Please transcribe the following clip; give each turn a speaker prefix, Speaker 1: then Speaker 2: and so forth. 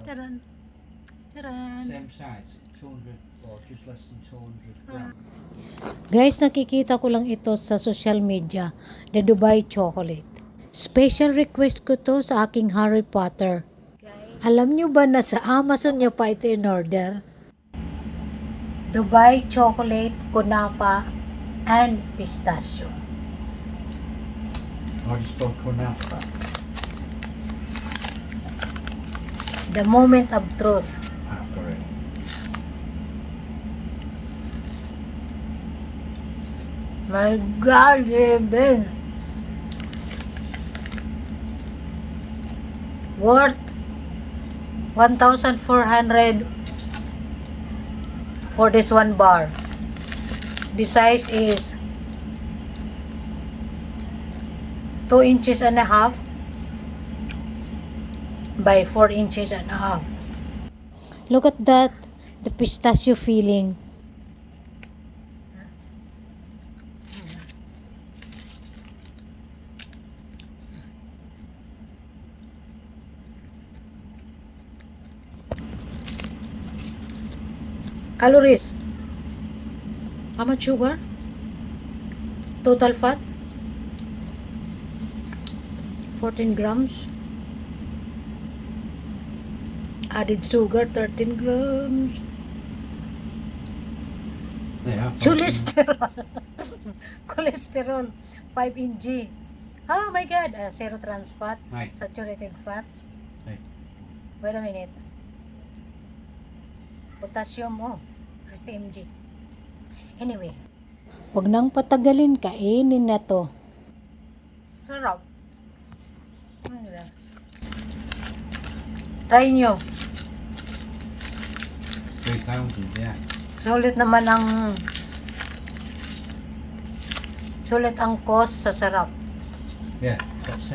Speaker 1: Taran. Taran.
Speaker 2: Same size, 200 or just less than 200 grams.
Speaker 3: Guys, nakikita ko lang ito sa social media, the Dubai chocolate. Special request ko to sa aking Harry Potter. Alam nyo ba na sa Amazon nyo pa ito in order? Dubai chocolate, kunapa, and pistachio.
Speaker 2: I just spelled Kunafa.
Speaker 3: The moment of truth.
Speaker 2: Ah, correct.
Speaker 3: My God, Ben. Worth 1,400 for this one bar. The size is 2 inches and a half by 4 inches and a half. Look at that, the pistachio filling. Calories. How much sugar? Total fat? 14 grams. Added sugar, 13 grams.
Speaker 2: Yeah,
Speaker 3: Cholesterol. Cholesterol, 5 mg. Oh my God. Zero trans fat.
Speaker 2: Hey.
Speaker 3: Saturated fat.
Speaker 2: Hey.
Speaker 3: Wait a minute. Potassium, 50 mg. Anyway. Huwag nang patagalin, kainin na to. Sarap. Try nyo.
Speaker 2: 3,000, yeah.
Speaker 3: Sulit naman ang cost sa sarap.
Speaker 2: Yeah, that's